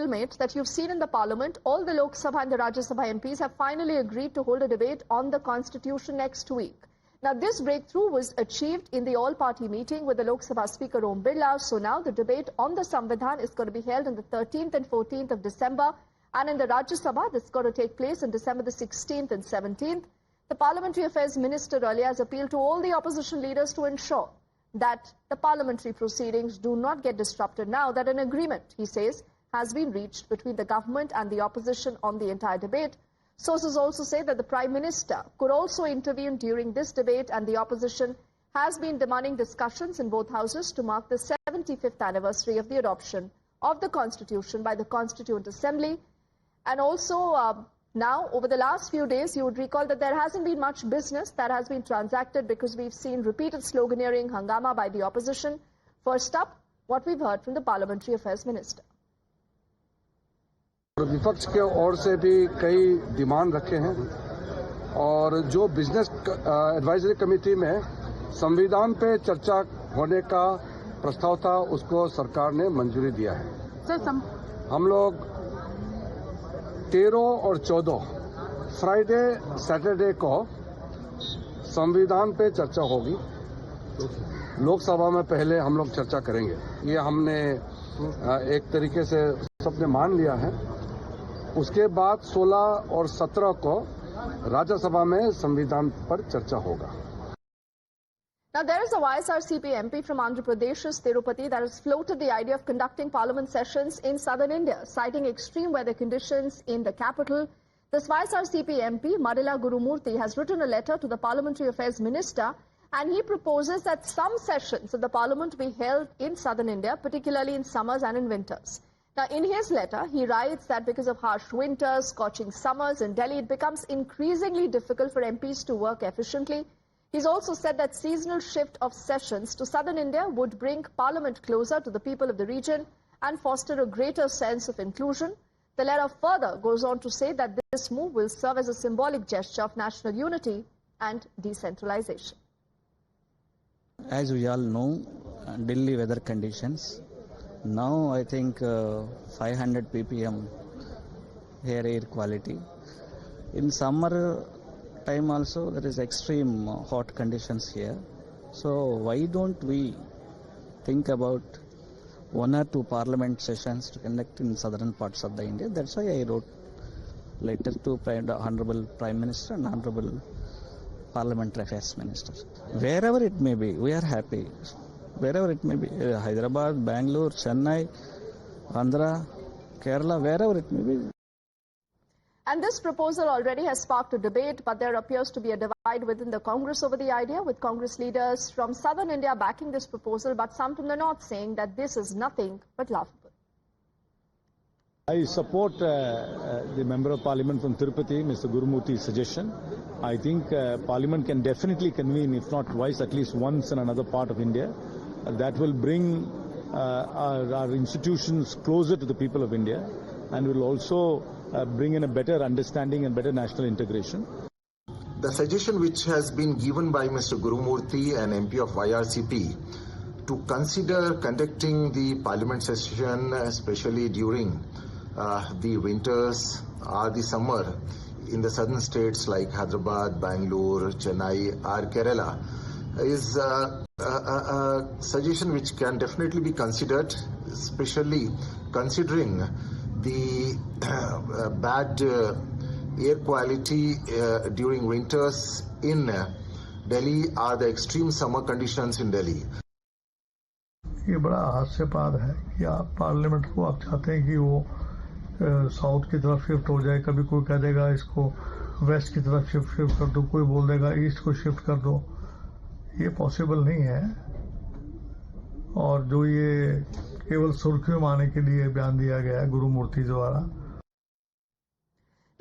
stalemate that you've seen in the parliament. All the Lok Sabha and the Rajya Sabha MPs have finally agreed to hold a debate on the constitution next week. Now, this breakthrough was achieved in the all-party meeting with the Lok Sabha Speaker Om Birla. So now the debate on the Samvidhan is going to be held on the 13th and 14th of December. And in the Rajya Sabha, this is going to take place on December the 16th and 17th. The Parliamentary Affairs Minister earlier has appealed to all the opposition leaders to ensure that the parliamentary proceedings do not get disrupted now that an agreement, he says, has been reached between the government and the opposition on the entire debate. Sources also say that the Prime Minister could also intervene during this debate, and the opposition has been demanding discussions in both houses to mark the 75th anniversary of the adoption of the Constitution by the Constituent Assembly. And also now, over the last few days, you would recall that there hasn't been much business that has been transacted because we've seen repeated sloganeering, hangama by the opposition. First up, what we've heard from the Parliamentary Affairs Minister. विपक्ष के ओर से भी कई demand रखे हैं और जो business advisory committee में संविधान पे चर्चा होने का प्रस्ताव था उसको सरकार ने मंजूरी दिया है। हम लोग 13 और 14 फ्राइडे सैटरडे को संविधान पे चर्चा होगी। लोकसभा में पहले हम लोग चर्चा करेंगे। ये हमने एक तरीके से सबने मान लिया है। उसके बाद 16 और 17 को राज्य सभा में संविधान पर चर्चा होगा। Now, there is a YSRCP MP from Andhra Pradesh's Tirupati that has floated the idea of conducting parliament sessions in southern India, citing extreme weather conditions in the capital. This YSRCP MP, Maddila Gurumoorthy, has written a letter to the Parliamentary Affairs Minister, and he proposes that some sessions of the parliament be held in southern India, particularly in summers and in winters. Now, in his letter, he writes that because of harsh winters, scorching summers in Delhi, it becomes increasingly difficult for MPs to work efficiently. He's also said that seasonal shift of sessions to southern India would bring Parliament closer to the people of the region and foster a greater sense of inclusion. The letter further goes on to say that this move will serve as a symbolic gesture of national unity and decentralization. As we all know, Delhi weather conditions. Now I think 500 ppm air quality. In summer time also there is extreme hot conditions here. So why don't we think about 1 or 2 parliament sessions to conduct in southern parts of the India? That's why I wrote letter to Honorable Prime Minister and Honorable Parliamentary Affairs Minister. Wherever it may be, we are happy. Wherever it may be, Hyderabad, Bangalore, Chennai, Andhra, Kerala, wherever it may be. And this proposal already has sparked a debate, but there appears to be a divide within the Congress over the idea, with Congress leaders from southern India backing this proposal, but some from the north saying that this is nothing but laughable. I support the Member of Parliament from Tirupati, Mr. Gurumoorthy's suggestion. I think Parliament can definitely convene, if not twice, at least once in another part of India. That will bring our institutions closer to the people of India and will also bring in a better understanding and better national integration. The suggestion which has been given by Mr. Gurumoorthy, an MP of YSRCP, to consider conducting the Parliament session, especially during the winters or the summer in the southern states like Hyderabad, Bangalore, Chennai or Kerala, is a suggestion which can definitely be considered, especially considering the bad air quality during winters in Delhi or the extreme summer conditions in Delhi. ये बड़ा हास्यास्पद है कि आप parliament को आप चाहते हैं कि वो साउथ की तरफ शिफ्ट हो जाए। कभी कोई कह देगा इसको वेस्ट की तरफ शिफ्ट कर दो, कोई बोल देगा ईस्ट को शिफ्ट कर दो। ये पॉसिबल नहीं है और जो ये केवल सुर्खियों में आने के लिए बयान दिया गया है गुरुमूर्ति द्वारा।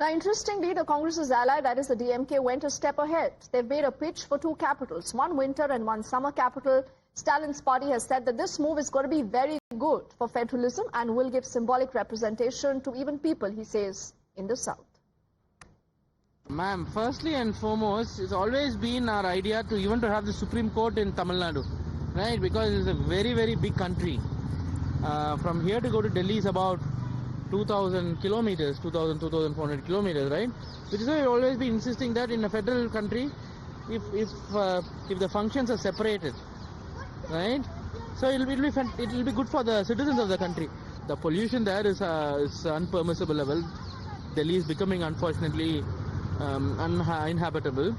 Now, interestingly, the Congress's ally, that is the DMK, went a step ahead. They've made a pitch for 2 capitals, one winter and one summer capital. Stalin's party has said that this move is going to be very good for federalism and will give symbolic representation to even people, he says, in the south. Ma'am, firstly and foremost, it's always been our idea to even to have the Supreme Court in Tamil Nadu, right? Because it's a very, very big country. From here to go to Delhi is about 2,000 kilometers, 2,400 kilometers, right? Which is why we've always been insisting that in a federal country, if the functions are separated, right? So it will be good for the citizens of the country. The pollution there is unpermissible level. Delhi is becoming, unfortunately, uninhabitable.